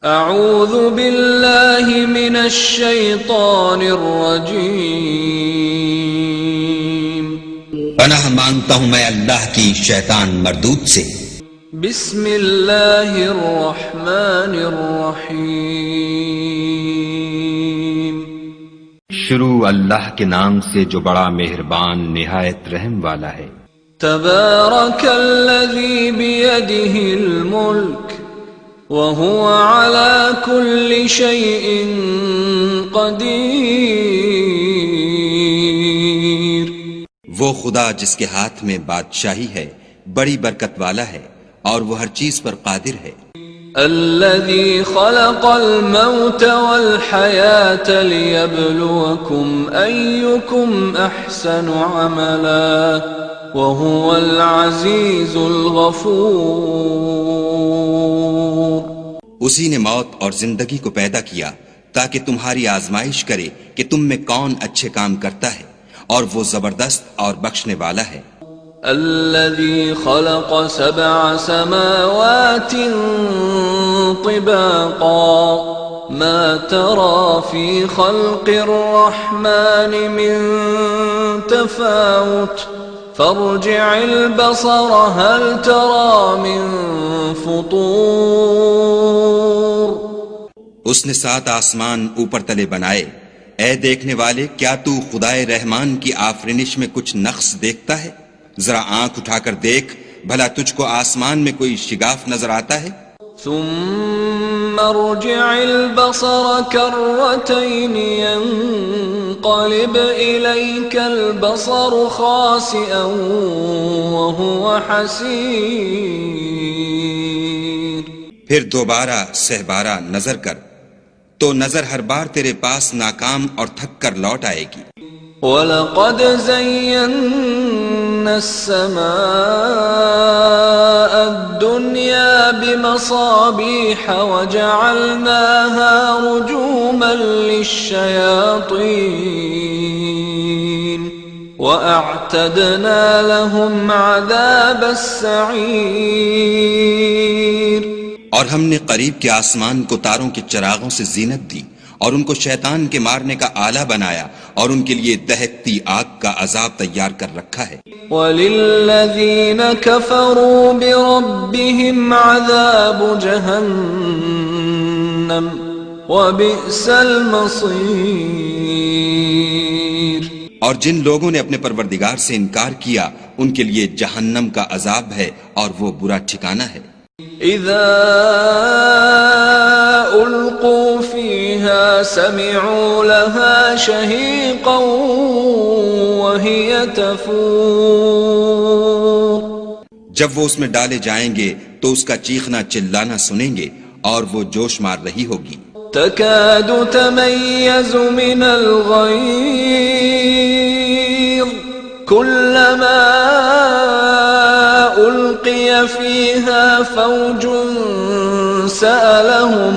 اعوذ باللہ من الشیطان الرجیم، پناہ مانگتا ہوں میں اللہ کی شیطان مردود سے۔ بسم اللہ الرحمن الرحیم، شروع اللہ کے نام سے جو بڑا مہربان نہایت رحم والا ہے۔ تبارک الذی بیدہ الملک وهو على كل شيء قدیر، وہ خدا جس کے ہاتھ میں بادشاہی ہے بڑی برکت والا ہے اور وہ ہر چیز پر قادر ہے۔ الذي خلق الموت والحياة ليبلوكم أيكم أحسن عملا وهو العزيز الغفور، اسی نے موت اور زندگی کو پیدا کیا تاکہ تمہاری آزمائش کرے کہ تم میں کون اچھے کام کرتا ہے، اور وہ زبردست اور بخشنے والا ہے۔ الذي خلق 7 سماوات طباقا ما ترى في خلق الرحمن من تفاوت فارجع البصر هل ترى من فطور، اس نے 7 آسمان اوپر تلے بنائے، اے دیکھنے والے کیا تو خدائے رحمان کی آفرینش میں کچھ نقص دیکھتا ہے؟ ذرا آنکھ اٹھا کر دیکھ بھلا تجھ کو آسمان میں کوئی شگاف نظر آتا ہے؟ ثم ارجع البصر كرتين ينقلب إليك البصر خاسئا وهو حسير، پھر دوبارہ سہبارہ نظر کر تو نظر ہر بار تیرے پاس ناکام اور تھک کر لوٹ آئے گی۔ وَلَقَدْ زَيَّنَّا السَّمَاءَ الدُّنْيَا بِمَصَابِيحَ وَجَعَلْنَاهَا رُجُومًا لِلشَّيَاطِينِ وَأَعْتَدْنَا لَهُمْ عَذَابَ السَّعِيرِ، اور ہم نے قریب کے آسمان کو تاروں کے چراغوں سے زینت دی اور ان کو شیطان کے مارنے کا آلہ بنایا اور ان کے لیے دہکتی آگ کا عذاب تیار کر رکھا ہے۔ وَلِلَّذِينَ كَفَرُوا بِرَبِّهِمْ عَذَابُ جَهَنَّمَ وَبِئْسَ الْمَصِيرُ، اور جن لوگوں نے اپنے پروردگار سے انکار کیا ان کے لیے جہنم کا عذاب ہے اور وہ برا ٹھکانہ ہے۔ اذا القوا فيها سمعوا لها شهيقا وهي تفور، جب وہ اس میں ڈالے جائیں گے تو اس کا چیخنا چلانا سنیں گے اور وہ جوش مار رہی ہوگی۔ تكاد تميز من الغيظ كلما ألقي فيها فوج سألهم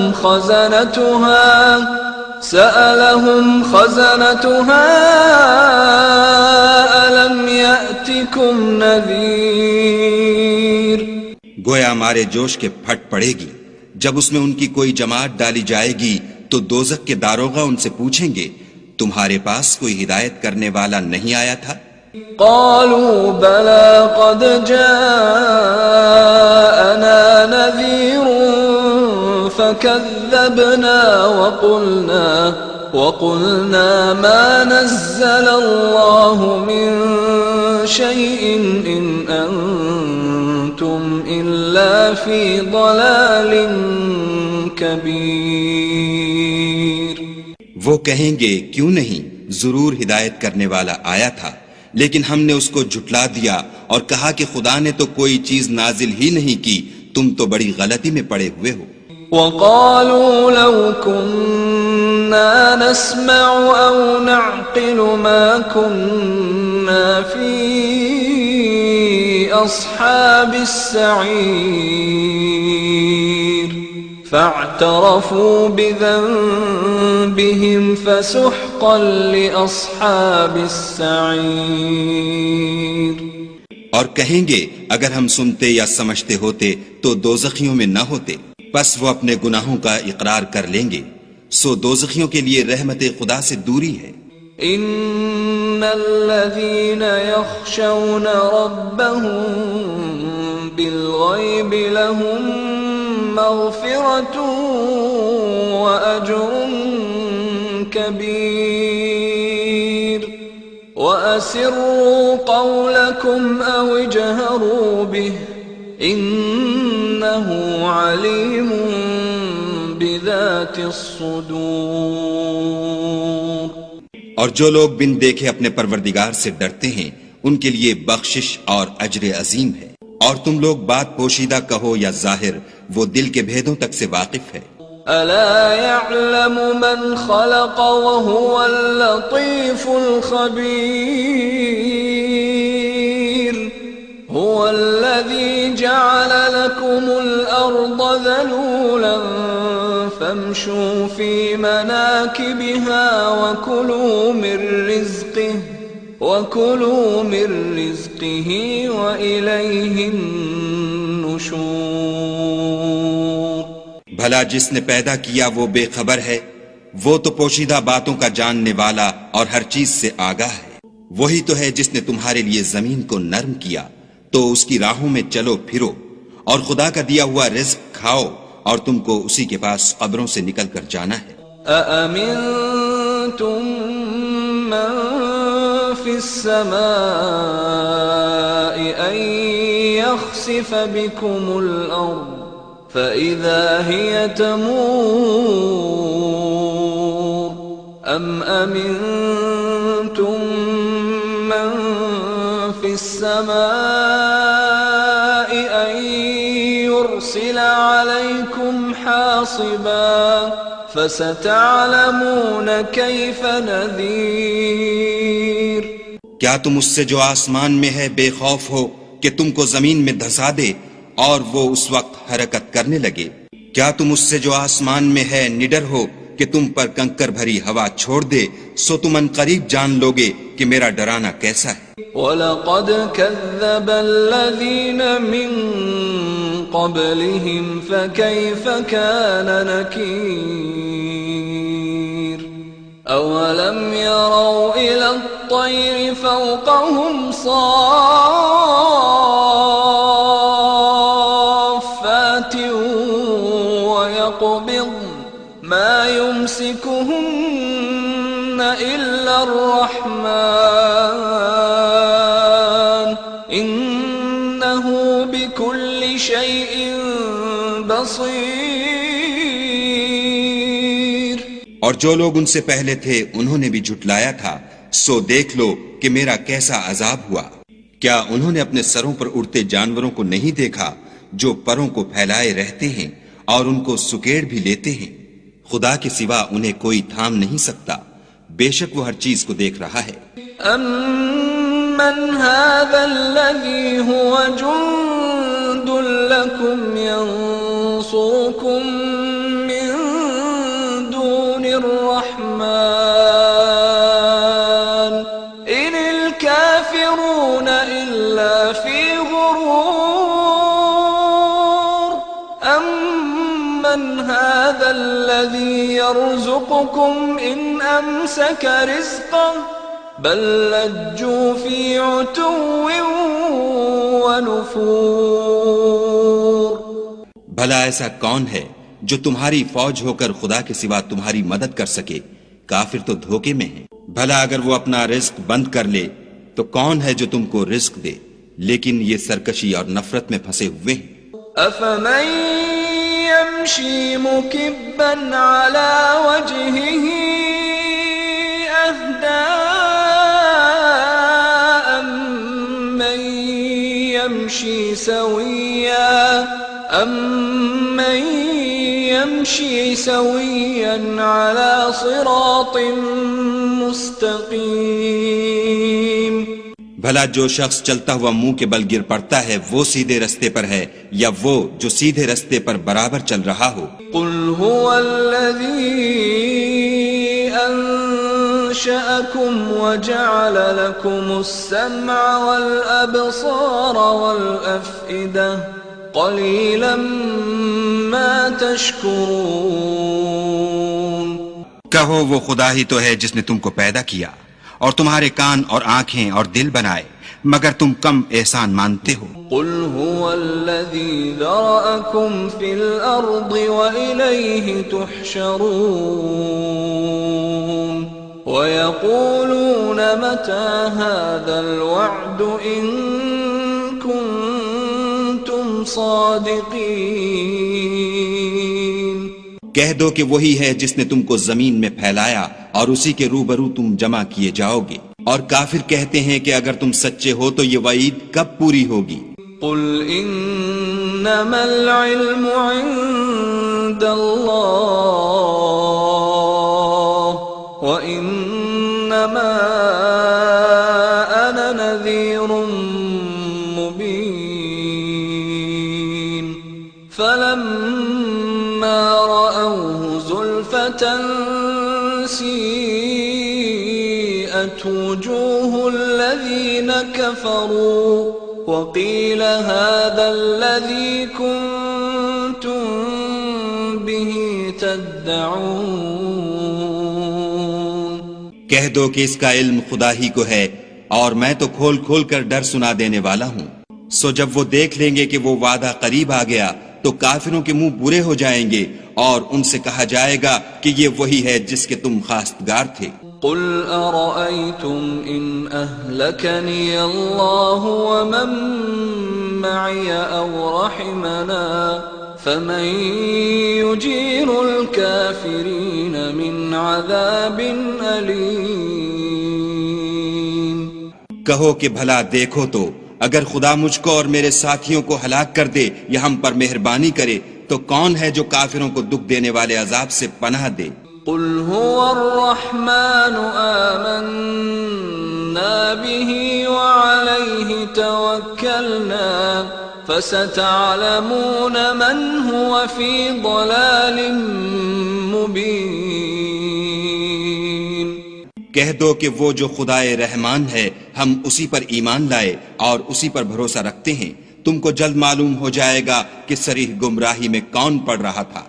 خزنتها ألم يأتكم نذير، گویا مارے جوش کے پھٹ پڑے گی جب اس میں ان کی کوئی جماعت ڈالی جائے گی تو دوزخ کے داروغہ ان سے پوچھیں گے تمہارے پاس کوئی ہدایت کرنے والا نہیں آیا تھا؟ قالوا بلى قد جاءنا نذير فكذبنا وقلنا ما نزل الله من شيء إن أنتم إلا في ضلال كبير، وہ کہیں گے کیوں نہیں، ضرور ہدایت کرنے والا آیا تھا لیکن ہم نے اس کو جھٹلا دیا اور کہا کہ خدا نے تو کوئی چیز نازل ہی نہیں کی، تم تو بڑی غلطی میں پڑے ہوئے ہو۔ وَقَالُوا لَوْ كُنَّا نَسْمَعُ أَوْ نَعْقِلُ مَا كُنَّا فِي أَصْحَابِ السَّعِيرِ فَاعْتَرَفُوا بِذَنبِهِمْ فَسُحْقًا لِأَصْحَابِ السَّعِيرِ، اور کہیں گے اگر ہم سنتے یا سمجھتے ہوتے تو دوزخیوں میں نہ ہوتے۔ پس وہ اپنے گناہوں کا اقرار کر لیں گے، سو دوزخیوں کے لیے رحمت خدا سے دوری ہے۔ ان الذين يخشون ربهم بالغيب لهم مغفرة واجر كبير واسروا قولكم او اجهروا به انه عليم بذات الصدور۔ اور جو لوگ بن دیکھے اپنے پروردگار سے ڈرتے ہیں ان کے لیے بخشش اور اجر عظیم ہے۔ اور تم لوگ بات پوشیدہ کہو یا ظاہر، وہ دل کے بھیدوں تک سے واقف ہے۔ الا يعلم من خلق وهو اللطيف الخبير هو الذي جعل لكم الارض ذلولا فامشوا في مناكبها وكلوا من رزقه وإليه النشور۔ بھلا جس نے پیدا کیا وہ بے خبر ہے؟ وہ تو پوشیدہ باتوں کا جاننے والا اور ہر چیز سے آگاہ ہے۔ وہی تو ہے جس نے تمہارے لیے زمین کو نرم کیا، تو اس کی راہوں میں چلو پھرو، اور خدا کا دیا ہوا رزق کھاؤ، اور تم کو اسی کے پاس قبروں سے نکل کر جانا ہے۔ أأمنتم من في السماء أن يخسف بكم الأرض فإذا هي تمور أم أمنتم من في السماء أن يرسل عليكم حاصبا فستعلمون كيف نذير۔ کیا تم اس سے جو آسمان میں ہے بے خوف ہو کہ تم کو زمین میں دھسا دے اور وہ اس وقت حرکت کرنے لگے؟ کیا تم اس سے جو آسمان میں ہے نڈر ہو کہ تم پر کنکر بھری ہوا چھوڑ دے؟ سو تم ان قریب جان لوگے کہ میرا ڈرانا کیسا ہے۔ وَلَقَدْ كَذَّبَ الَّذِينَ مِن قَبْلِهِمْ فَكَيْفَ كَانَ نَكِيرِ أَوَلَمْ يَرَوْا إِلَى الطَّيْرِ فَوْقَهُمْ صَافَّاتٍ وَيَقْبِضْنَ مَا يُمْسِكُهُنَّ إِلَّا الرَّحْمَنُ إِنَّهُ بِكُلِّ شَيْءٍ بَصِيرٌ۔ اور جو لوگ ان سے پہلے تھے انہوں نے بھی جھٹلایا تھا، سو دیکھ لو کہ میرا کیسا عذاب ہوا۔ کیا انہوں نے اپنے سروں پر اڑتے جانوروں کو نہیں دیکھا جو پروں کو پھیلائے رہتے ہیں اور ان کو سکیڑ بھی لیتے ہیں؟ خدا کے سوا انہیں کوئی تھام نہیں سکتا، بے شک وہ ہر چیز کو دیکھ رہا ہے۔ أَمَّنْ هَذَا الَّذِي هُوَ جُنْدٌ لَكُمْ يَنْصُرُكُمْ مِنْ دُونِ الرَّحْمَنِ إِنِ الْكَافِرُونَ إِلَّا فِي غُرُورٍ أَمَّنْ هَذَا الَّذِي يَرْزُقُكُمْ إِنْ أَمْسَكَ رِزْقَهُ بل لجوا في عتو ونفور۔ بھلا ایسا کون ہے جو تمہاری فوج ہو کر خدا کے سوا تمہاری مدد کر سکے؟ کافر تو دھوکے میں ہیں۔ بھلا اگر وہ اپنا رزق بند کر لے تو کون ہے جو تم کو رزق دے؟ لیکن یہ سرکشی اور نفرت میں پھنسے ہوئے ہیں۔ أفمن يمشي مكبا على وجهه أهدى أمن يمشي سويا على صراط مستقيم۔ بھلا جو شخص چلتا ہوا منہ کے بل گر پڑتا ہے وہ سیدھے رستے پر ہے یا وہ جو سیدھے رستے پر برابر چل رہا ہو؟ قل هو الذي أنشأكم وجعل لكم السمع والأبصار والأفئدة قليلا ما تشكرون کہو وہ خدا ہی تو ہے جس نے تم کو پیدا کیا اور تمہارے کان اور آنکھیں اور دل بنائے، مگر تم کم احسان مانتے ہو۔ قل هو الذي ذرأكم في الأرض وإليه تحشرون ويقولون متى هذا الوعد إن كنتم صادقين۔ کہہ دو کہ وہی ہے جس نے تم کو زمین میں پھیلایا اور اسی کے روبرو تم جمع کیے جاؤ گے، اور کافر کہتے ہیں کہ اگر تم سچے ہو تو یہ وعید کب پوری ہوگی؟ قل انما العلم عند اللہ وانما انا نذیر مبین فلما رأوه زلفة سیئت وجوه الذین کفروا وقیل هذا الذی کنتم به تدعون۔ کہہ دو کہ اس کا علم خدا ہی کو ہے اور میں تو کھول کھول کر ڈر سنا دینے والا ہوں۔ سو جب وہ دیکھ لیں گے کہ وہ وعدہ قریب آ گیا تو کافروں کے منہ برے ہو جائیں گے اور ان سے کہا جائے گا کہ یہ وہی ہے جس کے تم خواستگار تھے۔ قل ارأيتم ان اهلكني الله ومن معي او رحمنا فمن يجير الكافرين من عذاب أليم۔ کہو کہ بھلا دیکھو تو اگر خدا مجھ کو اور میرے ساتھیوں کو ہلاک کر دے یا ہم پر مہربانی کرے تو کون ہے جو کافروں کو دکھ دینے والے عذاب سے پناہ دے؟ قل هو الرحمن آمنا به وعليه توكلنا فستعلمون من هو في ضلال مبين۔ کہہ دو کہ وہ جو خدائے رحمان ہے ہم اسی پر ایمان لائے اور اسی پر بھروسہ رکھتے ہیں، تم کو جلد معلوم ہو جائے گا کہ صریح گمراہی میں کون پڑ رہا تھا۔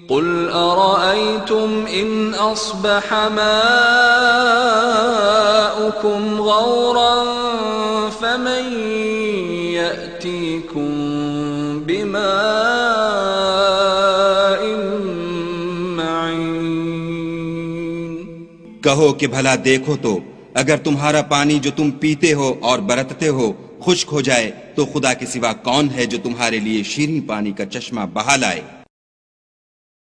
قل أرأيتم إن أصبح ماؤكم غورا فمن يأتيكم بماء معين۔ کہو کہ بھلا دیکھو تو اگر تمہارا پانی جو تم پیتے ہو اور برتتے ہو خشک ہو جائے تو خدا کے سوا کون ہے جو تمہارے لیے شیریں پانی کا چشمہ بہا لائے؟